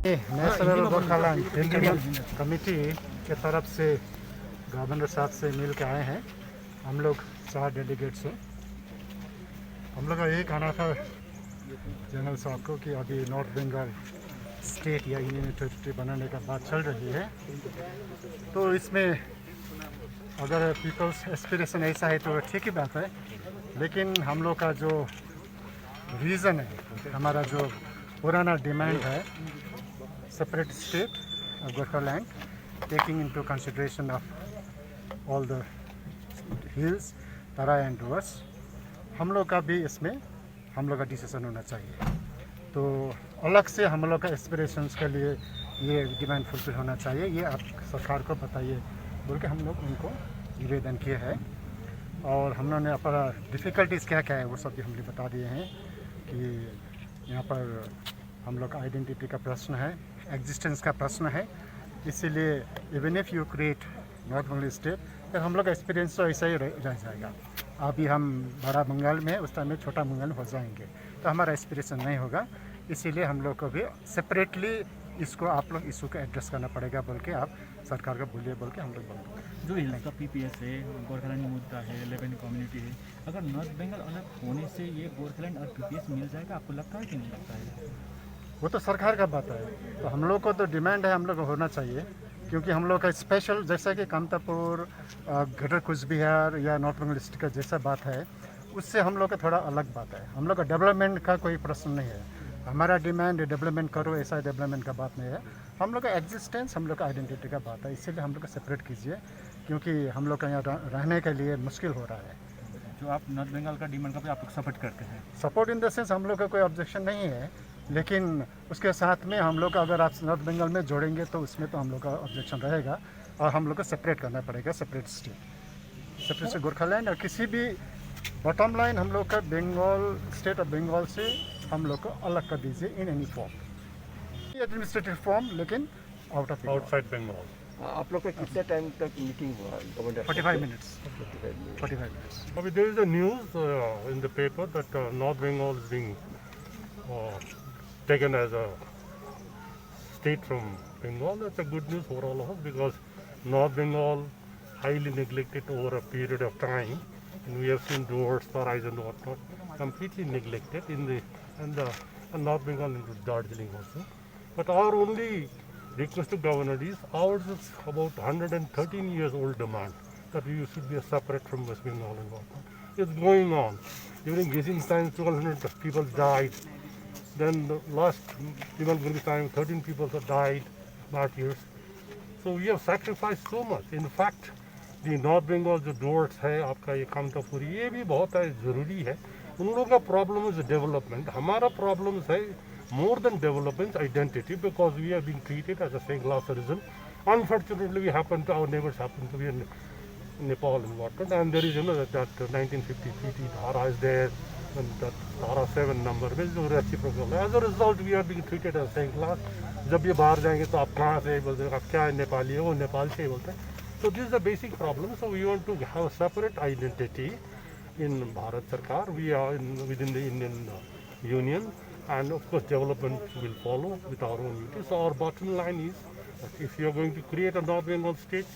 National Gorkhaland development committee के तरफ से गवर्नर साहब से मिल के आए हैं। हम लोग 4 डेलीगेट्स हैं। हम लोग का यही कहना था जनरल साहब को कि अभी नॉर्थ बंगाल स्टेट या यूनियन टेरिटरी बनाने का बात चल रही है, तो इसमें अगर पीपल्स एस्पिरेशन ऐसा है तो ठीक ही बात है, लेकिन हम लोग का जो रीज़न है, हमारा जो पुराना डिमांड है separate state of Gorkhaland, taking into consideration of all the hills, Tara and Doors, हम लोग का भी इसमें हम लोग का डिसीजन होना चाहिए। तो अलग से हम लोग का एस्पिरेशंस के लिए ये डिमांड फुलफिल होना चाहिए, ये आप सरकार को बताइए बोल के हम लोग उनको निवेदन किए हैं। और हम लोगों ने अपना डिफ़िकल्टीज़ क्या क्या है वो सब भी हमने बता दिए हैं कि यहाँ पर हम लोग का आइडेंटिटी का प्रश्न है, एग्जिस्टेंस का प्रश्न है। इसीलिए even if you create north Bengal state, फिर हम लोग का एक्सपीरियंस तो ऐसा ही रह जाएगा। अभी हम बड़ा बंगाल में है, उस टाइम में छोटा बंगाल हो जाएंगे, तो हमारा एक्सपीरियंस नहीं होगा। इसीलिए हम लोग को भी सेपरेटली इसको आप लोग इशू को एड्रेस करना पड़ेगा बोल के आप सरकार को बोलिए बोल के हम लोग बोलते हैं। जो हिल्स का पीपीएस है, गोरखालैंड मुद्दा है, 11 कम्युनिटी है, अगर नॉर्थ बंगाल अलग होने से ये गोरखालैंड और पीपीएस मिल जाएगा, आपको लगता है कि नहीं लगता है? वो तो सरकार का बात है। तो हम लोग को तो डिमांड है, हम लोग को होना चाहिए, क्योंकि हम लोग का स्पेशल जैसा कि कामतापुर, ग्रेटर कुछ बिहार या नॉर्थ बंगाल डिस्ट्रिक्ट का जैसा बात है, उससे हम लोग का थोड़ा अलग बात है। हम लोग का डेवलपमेंट का कोई प्रश्न नहीं है। हमारा डिमांड डेवलपमेंट करो, ऐसा डेवलपमेंट का बात नहीं है। हम लोग का एग्जिस्टेंस, हम लोग का आइडेंटिटी का बात है। इसीलिए हम लोग को सेपरेट कीजिए, क्योंकि हम लोग का यहाँ रहने के लिए मुश्किल हो रहा है। जो आप नॉर्थ बंगाल का डिमांड का आप लोग सपोर्ट करते हैं? सपोर्ट इन द सेंस हम लोग का कोई ऑब्जेक्शन नहीं है, लेकिन उसके साथ में हम लोग अगर आप नॉर्थ बंगाल में जोड़ेंगे तो उसमें तो हम लोग का ऑब्जेक्शन रहेगा और हम लोग को सेपरेट करना पड़ेगा, सेपरेट स्टेट, सेपरेट से गोरखालैंड। और किसी भी बॉटम लाइन हम लोग का बंगाल, स्टेट ऑफ बंगाल से हम लोग को अलग कर दीजिए in any form, administrative form, लेकिन आउटसाइड बंगाल। आप लोग का कितने टाइम तक मीटिंग हुआ? 45 minutes. 45 minutes. Maybe there is a news in the paper that North Bengal is being taken as a state from Bengal. That's a good news for all of us, because North Bengal highly neglected over a period of time, and we have seen roads, Tarais and whatnot completely neglected in the and North Bengal includes Darjeeling also. But our only request to governor is, ours is about 113 years old demand that we should be separate from West Bengal and whatnot. It's going on. During Gazing's time, 1,200 people died. Then the last Bimal Gurbi's time, 13 people have died, martyrs. So we have sacrificed so much. In fact, the North Bengal जो doors है आपका, ये कामतापुरी, ये भी बहुत ज़रूरी है। उन लोगों का प्रॉब्लम इज डेवलपमेंट, हमारा प्रॉब्लम है more than development, identity, because we are being treated as a second class citizen. Unfortunately, we happen to, our neighbors happen to be in Nepal and whatnot, and there is, you know, that 1950 treaty Dhara is there, and that Dhara 7 number is reciprocal. As a result, we are being treated as second class. जब ये बाहर जाएंगे तो आप कहाँ से बोलते हैं, आप क्या नेपाली है, वो नेपाल से ही बोलते हैं. So this is the basic problem. So we want to have a separate identity in Bharat Sarkar. We are within the Indian Union. And of course development will follow with our own unity. So our bottom line is that if you are going to create a North Bengal state,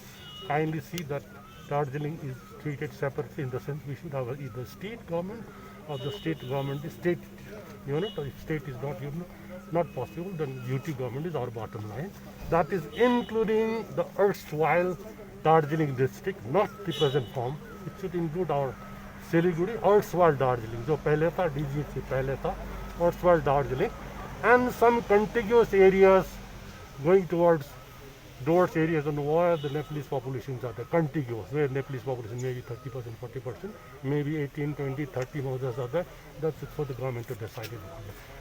kindly see that Darjeeling is treated separately, in the sense we should have either state government or the state government is state unit, or if state is not unit, not possible, then UT government is our bottom line. That is including the erstwhile Darjeeling district, not the present form. It should include our Siliguri, erstwhile Darjeeling, जो पहले था DG से पहले था, erstwhile Darjeeling, and some contiguous areas going towards those areas and where the Nepalese populations are, the contiguous, where Nepalese population maybe 30%, 40%, maybe 18, 20, 30 houses are there. That's it for the government to decide.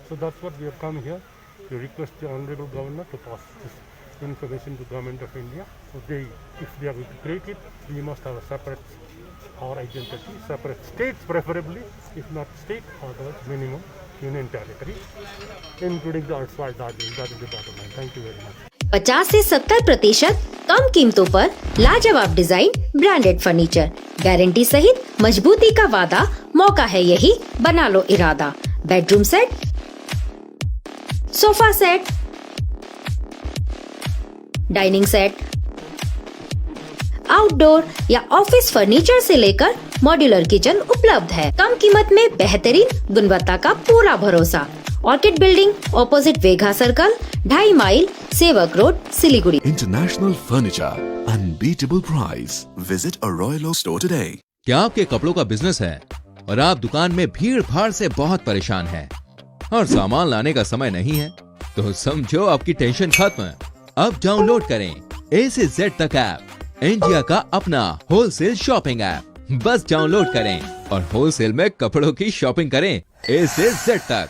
So that's what we have come here to request the Honorable Governor to pass this information to Government of India. So they, if they are going to create it, we must have a separate, our identity, separate states preferably, if not state, otherwise minimum union territory, including the erstwhile Darjeeling. That is the bottom line. Thank you very much. 50 से 70% कम कीमतों पर लाजवाब design, branded furniture, guarantee सहित मजबूती का वादा, मौका है यही, बना लो इरादा। Bedroom set, sofa set, dining set, outdoor या ऑफिस फर्नीचर से लेकर मॉड्यूलर किचन उपलब्ध है। कम कीमत में बेहतरीन गुणवत्ता का पूरा भरोसा। Orchid building, opposite Vega circle, 2.5 mile, Sevoke road, Siliguri. International Furniture, unbeatable price. Visit a Royal Oak store today. क्या आपके कपड़ों का बिजनेस है और आप दुकान में भीड़ भाड़ से बहुत परेशान हैं और सामान लाने का समय नहीं है, तो समझो आपकी टेंशन खत्म। अब डाउनलोड करें A से Z तक ऐप, इंडिया का अपना होलसेल शॉपिंग ऐप। बस डाउनलोड करें और होलसेल में कपड़ों की शॉपिंग करें A से Z तक।